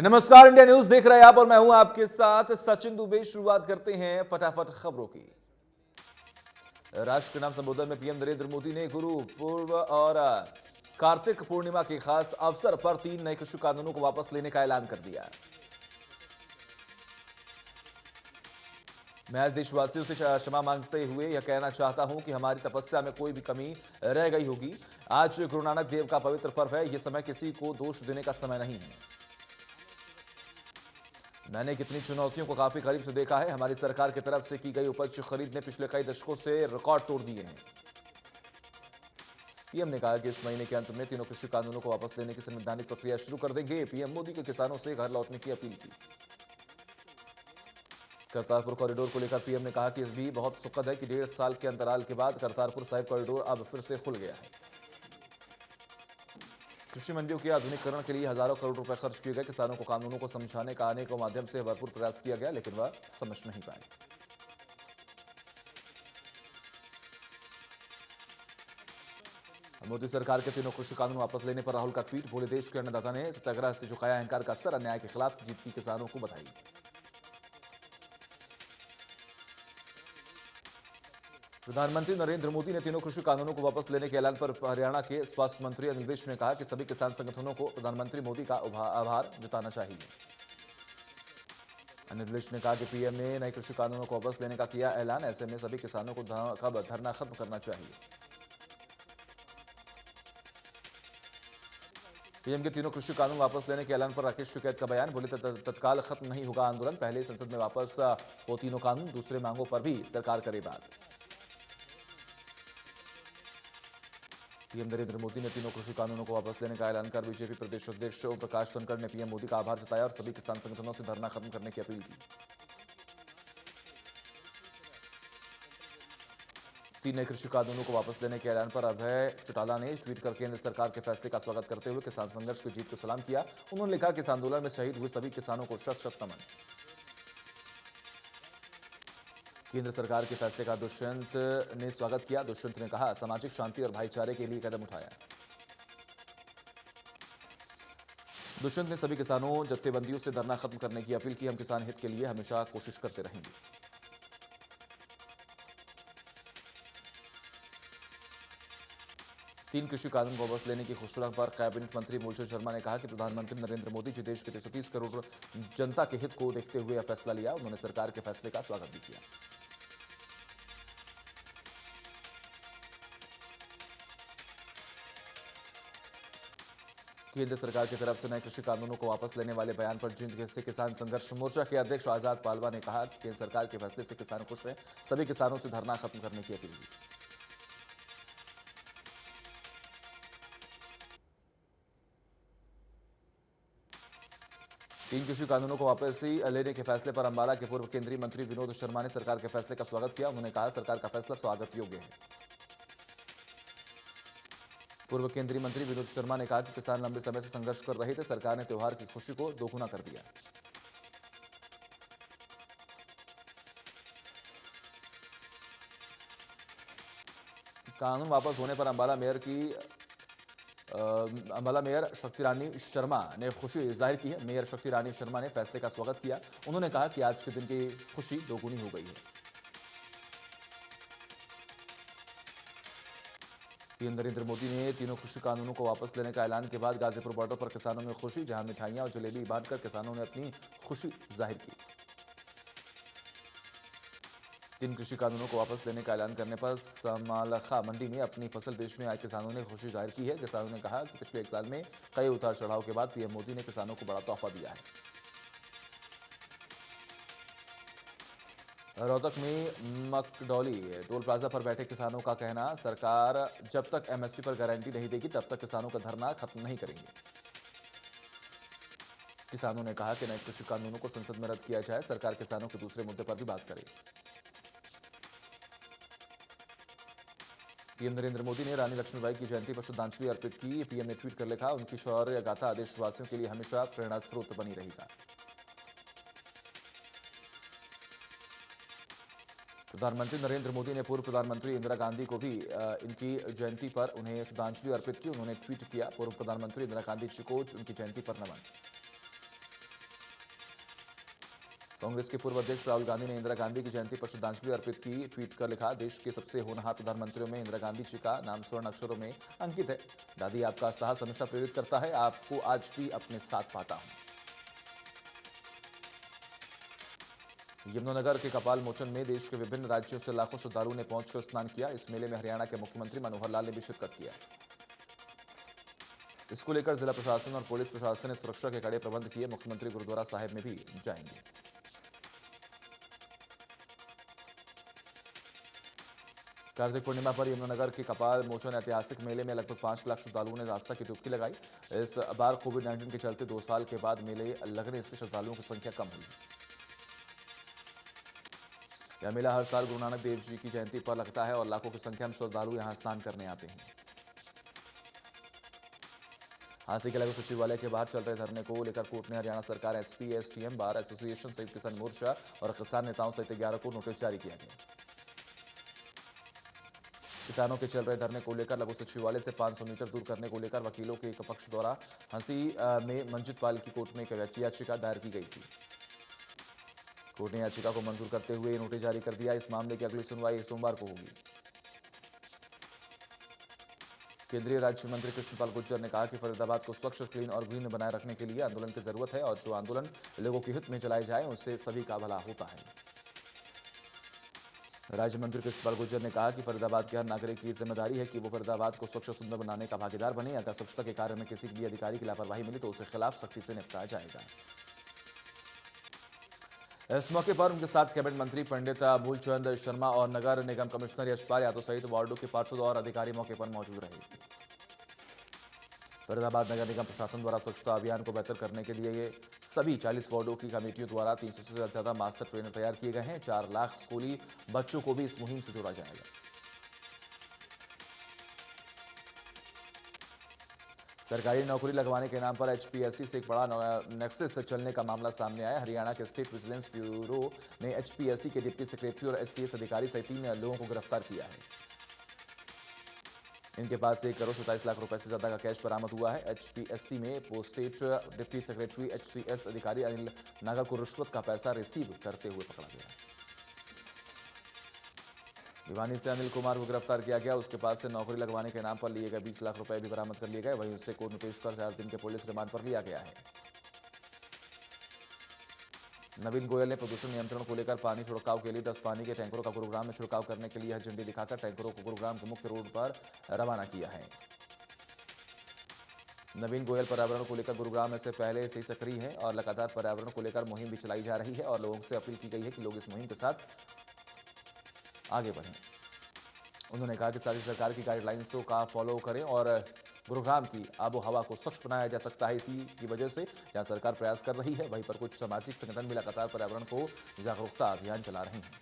नमस्कार, India news देख रहे हैं आप और मैं हूं आपके साथ सचिन दुबे। शुरुआत करते हैं फटाफट खबरों की। राष्ट्र के नाम संबोधन में पीएम नरेंद्र मोदी ने गुरु पूर्व और कार्तिक पूर्णिमा के खास अवसर पर 3 नए कृषि कानूनों को वापस लेने का ऐलान कर दिया। मैं आज देशवासियों से क्षमा मांगते हुए यह कहना चाहता हूं कि हमारी तपस्या में कोई भी कमी रह गई होगी। आज गुरु नानक देव का पवित्र पर्व है। यह समय किसी को दोष देने का समय नहीं है। मैंने कितनी चुनौतियों को काफी करीब से देखा है। हमारी सरकार की तरफ से की गई उपज खरीद ने पिछले कई दशकों से रिकॉर्ड तोड़ दिए हैं। पीएम ने कहा कि इस महीने के अंत में तीनों कृषि कानूनों को वापस लेने की संवैधानिक प्रक्रिया शुरू कर देंगे। पीएम मोदी के किसानों से घर लौटने की अपील की। करतारपुर कॉरिडोर को लेकर पीएम ने कहा कि इस भी बहुत सुखद है कि 1.5 साल के अंतराल के बाद करतारपुर साहिब कॉरिडोर अब फिर से खुल गया है। कृषि मंडियों के आधुनिकीकरण के लिए हजारों करोड़ रुपए खर्च किए गए। किसानों को कानूनों को समझाने का अनेकों माध्यम से भरपूर प्रयास किया गया, लेकिन वह समझ नहीं पाए। मोदी सरकार के तीनों कृषि कानून वापस लेने पर राहुल का ट्वीट। पूरे देश के अन्नदाता ने सत्याग्रह से झुकाया अहंकार का सर। अन्याय के खिलाफ जीत की किसानों को बधाई। प्रधानमंत्री नरेंद्र मोदी ने तीनों कृषि कानूनों को वापस लेने के ऐलान पर हरियाणा के स्वास्थ्य मंत्री अनिल विज ने कहा कि सभी किसान संगठनों को प्रधानमंत्री मोदी का आभार जताना चाहिए। अनिल विज ने कहा कि पीएम ने नए कृषि कानूनों को वापस लेने का किया ऐलान। ऐसे में सभी किसानों को धरना खत्म करना चाहिए। पीएम के तीनों कृषि कानून वापस लेने के ऐलान पर राकेश टिकैत का बयान। बोले तत्काल खत्म नहीं होगा आंदोलन। पहले संसद में वापस हो तीनों कानून, दूसरे मांगों पर भी सरकार करे बात। पीएम नरेंद्र मोदी ने तीनों कृषि कानूनों को वापस लेने का ऐलान कर बीजेपी प्रदेश अध्यक्ष ओम प्रकाश धनखड़ ने पीएम मोदी का आभार जताया और सभी किसान संगठनों से धरना खत्म करने की अपील की। 3 नए कृषि कानूनों को वापस लेने के ऐलान पर अभय चौटाला ने ट्वीट कर केंद्र सरकार के फैसले का स्वागत करते हुए किसान संघर्ष की जीत को सलाम किया। उन्होंने लिखा कि इस आंदोलन में शहीद हुए सभी किसानों को शत शत नमन। केंद्र सरकार के फैसले का दुष्यंत ने स्वागत किया। दुष्यंत ने कहा, सामाजिक शांति और भाईचारे के लिए कदम उठाया। दुष्यंत ने सभी किसानों जत्थेबंदियों से धरना खत्म करने की अपील की। हम किसान हित के लिए हमेशा कोशिश करते रहेंगे। तीन कृषि कानून को वापस लेने की घोषणा पर कैबिनेट मंत्री मूलचंद शर्मा ने कहा कि प्रधानमंत्री नरेंद्र मोदी जी देश के 130 करोड़ जनता के हित को देखते हुए यह फैसला लिया। उन्होंने सरकार के फैसले का स्वागत भी किया। केंद्र सरकार की तरफ से नए कृषि कानूनों को वापस लेने वाले बयान पर जींद से किसान संघर्ष मोर्चा के अध्यक्ष आजाद पालवा ने कहा कि केंद्र सरकार के फैसले से किसान खुश हैं। सभी किसानों से धरना खत्म करने की अपील की। तीन कृषि कानूनों को वापस लेने के फैसले पर अंबाला के पूर्व केंद्रीय मंत्री विनोद शर्मा ने सरकार के फैसले का स्वागत किया। उन्होंने कहा, सरकार का फैसला स्वागत योग्य है। पूर्व केंद्रीय मंत्री विनोद शर्मा ने कहा कि किसान लंबे समय से संघर्ष कर रहे थे। सरकार ने त्योहार की खुशी को दोगुना कर दिया। कानून वापस होने पर अंबाला मेयर शक्ति रानी शर्मा ने खुशी जाहिर की है। मेयर शक्ति रानी शर्मा ने फैसले का स्वागत किया। उन्होंने कहा कि आज के दिन की खुशी दोगुनी हो गई है। पीएम नरेंद्र मोदी ने तीनों कृषि कानूनों को वापस लेने का ऐलान के बाद गाजीपुर बॉर्डर पर किसानों में खुशी, जहां मिठाइयां और जलेबी बांटकर किसानों ने अपनी खुशी जाहिर की। तीन कृषि कानूनों को वापस लेने का ऐलान करने पर समालखा मंडी में अपनी फसल बेचने आए किसानों ने खुशी जाहिर की है। किसानों ने कहा कि पिछले 1 साल में कई उतार चढ़ाव के बाद पीएम मोदी ने किसानों को बड़ा तोहफा दिया है। रोहतक में मकडौली टोल प्लाजा पर बैठे किसानों का कहना, सरकार जब तक एमएसपी पर गारंटी नहीं देगी तब तक किसानों का धरना खत्म नहीं करेंगे। किसानों ने कहा कि नए कृषि कानूनों को संसद में रद्द किया जाए। सरकार किसानों के दूसरे मुद्दे पर भी बात करे। पीएम नरेंद्र मोदी ने रानी लक्ष्मीबाई की जयंती पर श्रद्धांजलि अर्पित की। पीएम ने ट्वीट कर लिखा, उनकी शौर्य गाथा देशवासियों के लिए हमेशा प्रेरणा स्रोत बनी रहेगा। प्रधानमंत्री नरेंद्र मोदी ने पूर्व प्रधानमंत्री इंदिरा गांधी को भी इनकी जयंती पर उन्हें श्रद्धांजलि अर्पित की। उन्होंने ट्वीट किया, पूर्व प्रधानमंत्री इंदिरा गांधी जी को उनकी जयंती पर नमन। कांग्रेस के पूर्व अध्यक्ष राहुल गांधी ने इंदिरा गांधी की जयंती पर श्रद्धांजलि अर्पित की। ट्वीट कर लिखा, देश के सबसे होनहार प्रधानमंत्रियों में इंदिरा गांधी जी का नाम स्वर्ण अक्षरों में अंकित है। दादी, आपका साहस हमेशा प्रेरित करता है, आपको आज भी अपने साथ पाता हूं। यमुनानगर के कपाल मोचन में देश के विभिन्न राज्यों से लाखों श्रद्धालुओं ने पहुंचकर स्नान किया। इस मेले में हरियाणा के मुख्यमंत्री मनोहर लाल ने भी शिरकत किया। इसको लेकर जिला प्रशासन और पुलिस प्रशासन ने सुरक्षा के कड़े प्रबंध किए। मुख्यमंत्री गुरुद्वारा साहिब में भी जाएंगे। कार्तिक पूर्णिमा पर यमुनानगर के कपाल मोचन ऐतिहासिक मेले में लगभग 5 लाख श्रद्धालुओं ने आस्था की डुबकी लगाई। इस बार कोविड-19 के चलते 2 साल के बाद मेले लगने से श्रद्धालुओं की संख्या कम हुई। यह मेला हर साल गुरु नानक देव जी की जयंती पर लगता है और लाखों की संख्या में श्रद्धालु यहां स्नान करने आते हैं। हांसी के लघु सचिवालय के बाहर चल रहे धरने को लेकर कोर्ट ने हरियाणा सरकार, एसपी, एसटीएम, बार एसोसिएशन सहित किसान मोर्चा और किसान नेताओं सहित 11 को नोटिस जारी किया गया। किसानों के चल रहे धरने को लेकर लघु सचिवालय से 500 मीटर दूर करने को लेकर वकीलों के एक पक्ष द्वारा हंसी में मंजित पाल की कोर्ट में एक याचिका दायर की गई थी। कोर्ट ने याचिका को मंजूर करते हुए नोटिस जारी कर दिया। इस मामले की अगली सुनवाई सोमवार को होगी। केंद्रीय राज्य मंत्री कृष्णपाल गुर्जर ने कहा कि फरीदाबाद को स्वच्छ, क्लीन और ग्रीन बनाए रखने के लिए आंदोलन की जरूरत है और जो आंदोलन लोगों के हित में चलाए जाए उससे सभी का भला होता है। राज्य मंत्री कृष्णपाल गुर्जर ने कहा कि फरीदाबाद के हर नागरिक की जिम्मेदारी है कि वो फरीदाबाद को स्वच्छ और सुंदर बनाने का भागीदार बने। अगर स्वच्छता के कार्य में किसी भी अधिकारी की लापरवाही मिली तो उसके खिलाफ सख्ती से निपटा जाएगा। इस मौके पर उनके साथ कैबिनेट मंत्री पंडित मूलचंद शर्मा और नगर निगम कमिश्नर यशपाल यादव सहित वार्डों के पार्षद और अधिकारी मौके पर मौजूद रहे। फरीदाबाद नगर निगम प्रशासन द्वारा स्वच्छता अभियान को बेहतर करने के लिए सभी 40 वार्डों की कमेटियों द्वारा 300 से ज्यादा मास्टर ट्रेनर तैयार किए गए हैं। 4 लाख स्कूली बच्चों को भी इस मुहिम से जोड़ा जाएगा। सरकारी नौकरी लगवाने के नाम पर एचपीएससी से एक बड़ा नेक्सस चलने का मामला सामने आया। हरियाणा के स्टेट विजिलेंस ब्यूरो ने एचपीएससी के डिप्टी सेक्रेटरी और एससीएस अधिकारी सहित 3 लोगों को गिरफ्तार किया है। इनके पास से 1 करोड़ 27 लाख रुपए से ज्यादा का कैश बरामद हुआ है। एचपीएससी में पोस्टेड डिप्टी सेक्रेटरी एचसीएस अधिकारी अनिल नागर को रिश्वत का पैसा रिसीव करते हुए पकड़ा गया। भिवानी से अनिल कुमार को गिरफ्तार किया गया। उसके पास से नौकरी लगवाने के नाम पर लिए गए 20 लाख रुपए भी बरामद कर लिए गए। वहीं उससे कोर्ट में पेश कर 4 दिन के पुलिस रिमांड पर लिया गया है। नवीन गोयल ने प्रदूषण नियंत्रण को लेकर पानी छिड़काव के लिए 10 पानी के टैंकरों का गुरुग्राम में छिड़काव करने के लिए झंडी दिखाकर टैंकरों को गुरुग्राम के मुख्य रोड पर रवाना किया है। नवीन गोयल पर्यावरण को लेकर गुरुग्राम में से पहले से ही सक्रिय है और लगातार पर्यावरण को लेकर मुहिम भी चलाई जा रही है और लोगों से अपील की गई है कि लोग इस मुहिम के साथ आगे बढ़ें। उन्होंने कहा कि सारी सरकार की गाइडलाइंसों का फॉलो करें और गुरुग्राम की आबो हवा को स्वच्छ बनाया जा सकता है। इसी की वजह से जहां सरकार प्रयास कर रही है वहीं पर कुछ सामाजिक संगठन भी लगातार पर्यावरण को जागरूकता अभियान चला रहे हैं।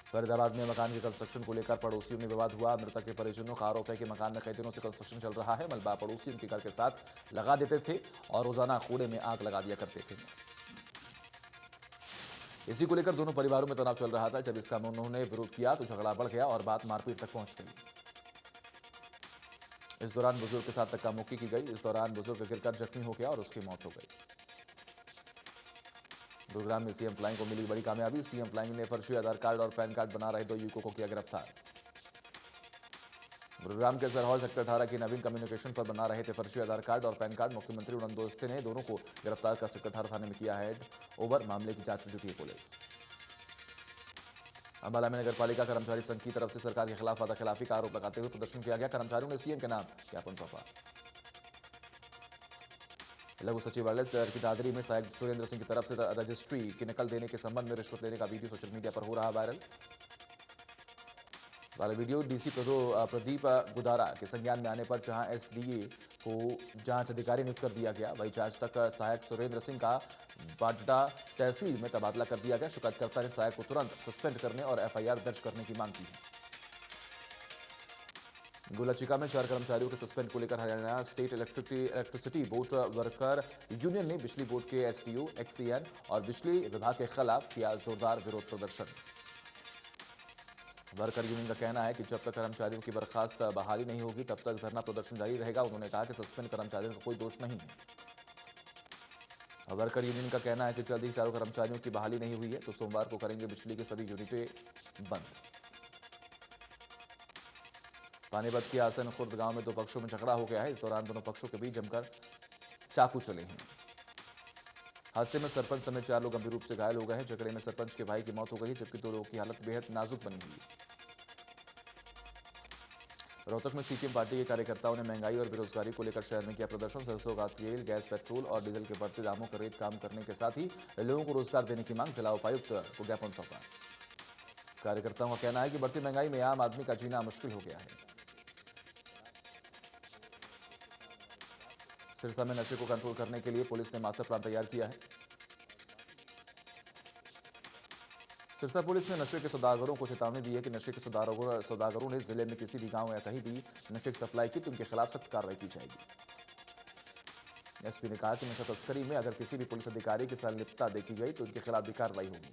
फरीदाबाद में मकान के कंस्ट्रक्शन को लेकर पड़ोसियों में विवाद हुआ। मृतक के परिजनों का आरोप है कि मकान में कई दिनों से कंस्ट्रक्शन चल रहा है। मलबा पड़ोसी उनके घर के साथ लगा देते थे और रोजाना कूड़े में आग लगा दिया करते थे। इसी को लेकर दोनों परिवारों में तनाव चल रहा था। जब इसका उन्होंने विरोध किया तो झगड़ा बढ़ गया और बात मारपीट तक पहुंच गई। इस दौरान बुजुर्ग के साथ धक्का मुक्की की गई। इस दौरान बुजुर्ग गिरकर जख्मी हो गया और उसकी मौत हो गई। गुरुग्राम में सीएम फ्लाइंग को मिली बड़ी कामयाबी। सीएम फ्लाइंग ने फर्जी आधार कार्ड और पैन कार्ड बना रहे 2 युवकों को किया गिरफ्तार। गुरुग्राम के सरहौल सेक्टर 18 की नवीन कम्युनिकेशन पर बना रहे थे फर्जी आधार कार्ड और पैन कार्ड। मुख्यमंत्री उड़न दोस्ते ने दोनों को गिरफ्तार कर सेक्टर 18 थाने में किया हैंड ओवर। मामले की जांच में जुटी है पुलिस। अंबाला में नगरपालिका कर्मचारी संघ की तरफ से सरकार के खिलाफ वादाखिलाफी का आरोप लगाते हुए प्रदर्शन किया गया। कर्मचारियों ने सीएम के नाम ज्ञापन सौंपा। लघु सचिवालय शहर की दादरी में सहायक सुरेंद्र सिंह की तरफ से रजिस्ट्री की नकल देने के संबंध में रिश्वत लेने का वीडियो सोशल मीडिया पर हो रहा वायरल। वाला वीडियो डीसी प्रदीप गुदारा के संज्ञान में आने पर जहां एसडीए को जांच अधिकारी नियुक्त कर दिया गया, वहीं जांच तक सहायक सुरेंद्र सिंह का बाड्डा तहसील में तबादला कर दिया गया। शिकायतकर्ता ने सहायक को तुरंत सस्पेंड करने और एफआईआर दर्ज करने की मांग की है। गोलाचिका में 4 कर्मचारियों के सस्पेंड को लेकर Haryana state electricity board worker union ने बिजली बोर्ड के एसडीओ, एक्सीएन और बिजली विभाग के खिलाफ किया जोरदार विरोध प्रदर्शन। वर्कर यूनियन का कहना है कि जब तक कर्मचारियों की बर्खास्त बहाली नहीं होगी तब तक धरना प्रदर्शन जारी रहेगा। उन्होंने कहा कि सस्पेंड कर्मचारियों का कोई दोष नहीं है। वर्कर यूनियन का कहना है कि जल्द ही चारों कर्मचारियों की बहाली नहीं हुई है तो सोमवार को करेंगे बिजली की सभी यूनिटें बंद। पानीपत के आसन खुर्द गांव में दो पक्षों में झगड़ा हो गया है। इस दौरान दोनों पक्षों के बीच जमकर चाकू चले हैं। हादसे में सरपंच समेत 4 लोग गंभीर रूप से घायल हो गए हैं। झगड़े में सरपंच के भाई की मौत हो गई, जबकि 2 लोगों की हालत बेहद नाजुक बनी हुई है। रोहतक में सीपीएम पार्टी के कार्यकर्ताओं ने महंगाई और बेरोजगारी को लेकर शहर में किया प्रदर्शन। सरसों का तेल, गैस, पेट्रोल और डीजल के बढ़ते दामों का रेट काम करने के साथ ही लोगों को रोजगार देने की मांग जिला उपायुक्त को ज्ञापन सौंपा। कार्यकर्ताओं का कहना है कि बढ़ती महंगाई में आम आदमी का जीना मुश्किल हो गया है। सिरसा में नशे को कंट्रोल करने के लिए पुलिस ने मास्टर प्लान तैयार किया है। सिरसा पुलिस ने नशे के सौदागरों को चेतावनी दी है कि नशे के सौदागरों ने जिले में किसी भी गांव या कहीं भी नशे की सप्लाई की तो उनके खिलाफ सख्त कार्रवाई की जाएगी। एसपी ने कहा कि नशा तस्करी में अगर किसी भी पुलिस अधिकारी की संलिप्तता देखी गई तो उनके खिलाफ भी कार्रवाई होगी।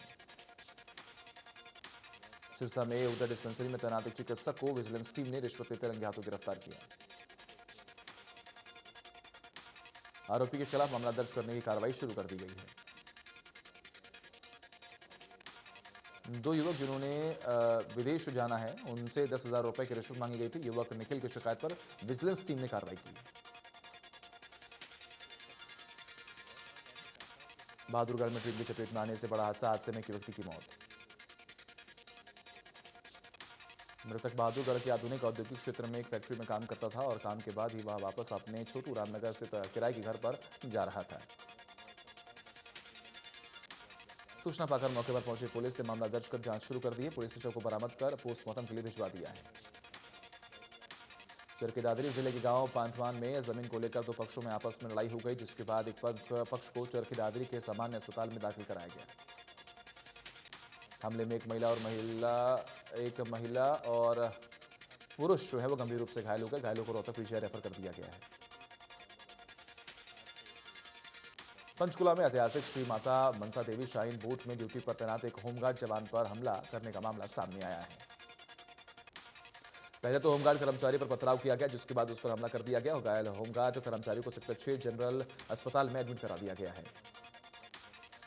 सिरसा में उधर डिस्पेंसरी में तैनात एक चिकित्सक को विजिलेंस टीम ने रिश्वत लेते रंगे हाथों गिरफ्तार किया। आरोपी के खिलाफ मामला दर्ज करने की कार्रवाई शुरू कर दी गई है। 2 युवक जिन्होंने विदेश जाना है उनसे 10,000 रुपए की रिश्वत मांगी गई थी। युवक निखिल की शिकायत पर विजिलेंस टीम ने कार्रवाई की। बहादुरगढ़ में ट्रेन की चपेट में आने से बड़ा हादसे में एक व्यक्ति की मौत। मृतक बहादुरगढ़ के आधुनिक औद्योगिक क्षेत्र में एक फैक्ट्री में काम करता था और काम के बाद ही वह वापस अपने छोटू रामनगर स्थित किराए के घर पर जा रहा था। सूचना पाकर मौके पर पहुंची पुलिस ने मामला दर्ज कर जांच शुरू कर दी है। पुलिस ने शव को बरामद कर पोस्टमार्टम के लिए भिजवा दिया है। चरखी दादरी जिले के गांव पांचवान में जमीन को लेकर 2 पक्षों में आपस में लड़ाई हो गई, जिसके बाद एक पक्ष को चरखी दादरी के सामान्य अस्पताल में दाखिल कराया गया। हमले में एक महिला और पुरुष जो है वो गंभीर रूप से घायल हो गए। घायलों को रोहतक पीजीआई रेफर कर दिया गया है। पंचकुला में ऐतिहासिक श्री माता मनसा देवी शाइन बोट में ड्यूटी पर तैनात एक होमगार्ड जवान पर हमला करने का मामला सामने आया है। पहले तो होमगार्ड कर्मचारी पर पथराव किया गया, जिसके बाद उस पर हमला कर दिया गया और घायल होमगार्ड कर्मचारी को सेक्टर 6 जनरल अस्पताल में एडमिट करा दिया गया है।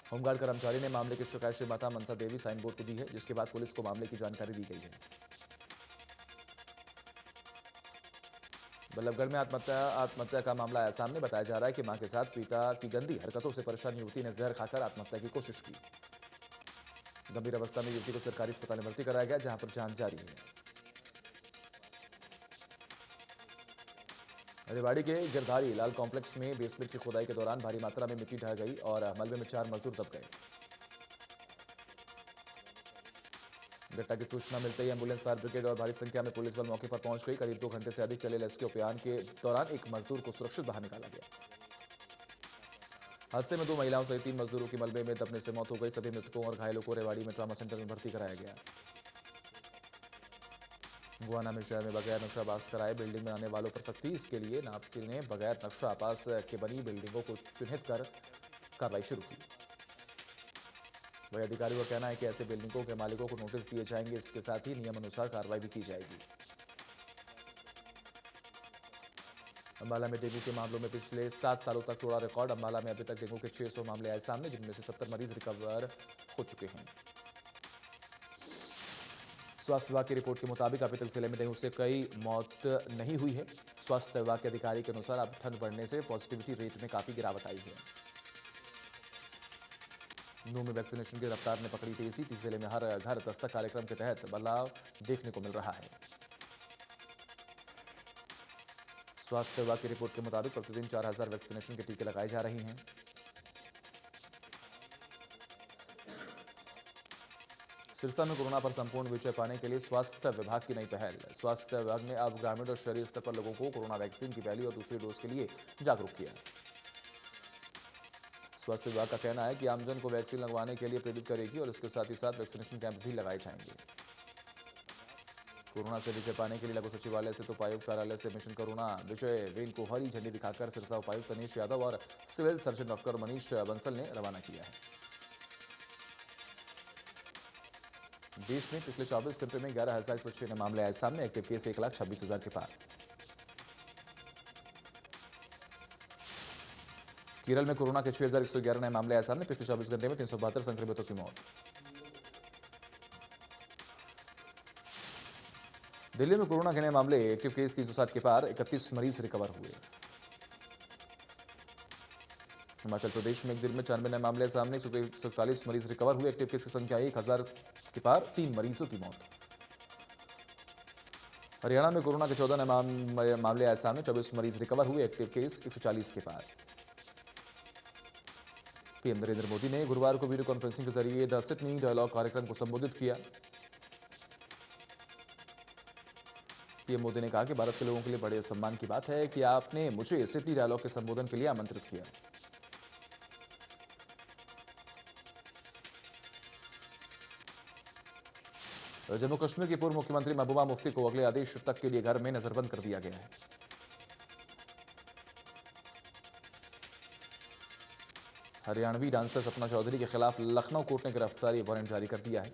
होमगार्ड कर्मचारी ने मामले की शिकायत श्री माता मनसा देवी साइन बोर्ड को दी है, जिसके बाद पुलिस को मामले की जानकारी दी गई है। बल्लभगढ़ में आत्महत्या का मामला आया सामने। बताया जा रहा है कि मां के साथ पिता की गंदी हरकतों से परेशान युवती ने जहर खाकर आत्महत्या की कोशिश की। गंभीर अवस्था में युवती को सरकारी अस्पताल में भर्ती कराया गया, जहां पर जांच जारी है। रेवाड़ी के गिरधारी लाल कॉम्प्लेक्स में बेसमेंट की खुदाई के दौरान भारी मात्रा में मिट्टी ढह गई और मलबे में 4 मजदूर दब गए। घटना की सूचना मिलते ही एम्बुलेंस, फायर ब्रिगेड और भारी संख्या में पुलिस बल मौके पर पहुंच गई। करीब 2 घंटे से अधिक चले रेस्क्यू अभियान के दौरान एक मजदूर को सुरक्षित बाहर निकाला गया। हादसे में 2 महिलाओं सहित 3 मजदूरों की मलबे में दबने से मौत हो गई। सभी मृतकों और घायलों को रेवाड़ी में ट्रॉमा सेंटर में भर्ती कराया गया। गुआना में शहर में बगैर नक्शा पास कराए बिल्डिंग बनाने वालों पर सख्ती। इसके लिए नापकिल ने बगैर नक्शा पास के बनी बिल्डिंगों को चिन्हित कर कार्रवाई शुरू की। वही अधिकारियों का कहना है कि ऐसे बिल्डिंगों के मालिकों को नोटिस दिए जाएंगे। इसके साथ ही नियम अनुसार कार्रवाई भी की जाएगी। अंबाला में डेंगू के मामलों में पिछले 7 सालों तक तोड़ा रिकॉर्ड। अंबाला में अभी तक डेंगू के 600 मामले आए सामने, जिनमें से 70 मरीज रिकवर हो चुके हैं। स्वास्थ्य विभाग की रिपोर्ट के मुताबिक अभी तक जिले में डेंगू से कई मौत नहीं हुई है। स्वास्थ्य विभाग के अधिकारी के अनुसार अब ठंड बढ़ने से पॉजिटिविटी रेट में काफी गिरावट आई है। नूंह में वैक्सीनेशन की रफ्तार ने पकड़ी तेजी। जिले में हर घर दस्तक कार्यक्रम के तहत बदलाव देखने को मिल रहा है। स्वास्थ्य विभाग की रिपोर्ट के मुताबिक प्रतिदिन 4000 वैक्सीनेशन के टीके लगाए जा रहे हैं। सिरसा में कोरोना पर संपूर्ण विजय पाने के लिए स्वास्थ्य विभाग की नई पहल। स्वास्थ्य विभाग ने अब ग्रामीण और शहरी स्तर पर लोगों को कोरोना वैक्सीन की पहली और दूसरी डोज के लिए जागरूक किया। स्वास्थ्य विभाग का कहना है कि आमजन को वैक्सीन लगवाने के लिए प्रेरित करेगी और इसके साथ ही साथ वैक्सीनेशन कैंप भी लगाए जाएंगे। कोरोना से विजय पाने के लिए लघु सचिवालय से तो उपायुक्त कार्यालय से मिशन कोरोना विजय वेन को हरी झंडी दिखाकर सिरसा उपायुक्त तनीश यादव और civil surgeon doctor Manish Bansal ने रवाना किया है। देश में पिछले 24 घंटे में 11,106 मामले आए सामने। एक्टिव केस 1,26,000 के पार। केरल में कोरोना के 6,111 नए मामले आए सामने। पिछले 24 घंटे में 372 संक्रमितों की मौत। दिल्ली में कोरोना के नए मामले, एक्टिव केस 360 के पार, 31 मरीज रिकवर हुए। हिमाचल प्रदेश में एक दिन में 94 नए मामले सामने, 147 मरीज रिकवर हुए। एक्टिव केस की संख्या 1,000 के पार, 3 मरीजों की मौत। हरियाणा में कोरोना के 14 नए मामले आए सामने, 24 मरीज रिकवर हुए। एक्टिव केस 140 के पार। पीएम नरेंद्र मोदी ने गुरुवार को वीडियो कॉन्फ्रेंसिंग के जरिए द सिडनी डायलॉग कार्यक्रम को संबोधित किया। पीएम मोदी ने कहा कि भारत के लोगों के लिए बड़े सम्मान की बात है कि आपने मुझे सिडनी डायलॉग के संबोधन के लिए आमंत्रित किया। जम्मू कश्मीर की पूर्व मुख्यमंत्री महबूबा मुफ्ती को अगले आदेश तक के लिए घर में नजरबंद कर दिया गया है। हरियाणवी डांसर सपना चौधरी के खिलाफ लखनऊ कोर्ट ने गिरफ्तारी वारंट जारी कर दिया है।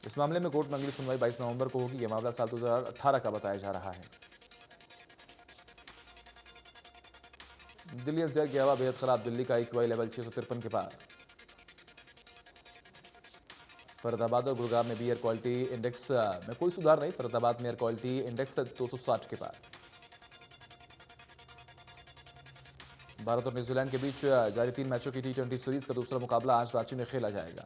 इस मामले में कोर्ट में अगली सुनवाई 22 नवंबर को होगी। यह मामला साल 2018 का बताया जा रहा है। दिल्ली एनसीआर की हवा बेहद खराब, दिल्ली का AQI लेवल 653 के पार। फरीदाबाद और गुड़गांव में भी एयर क्वालिटी इंडेक्स में कोई सुधार नहीं। फरीदाबाद में एयर क्वालिटी इंडेक्स 260 के पार। भारत और न्यूजीलैंड के बीच जारी 3 मैचों की T20 सीरीज का दूसरा मुकाबला आज रांची में खेला जाएगा।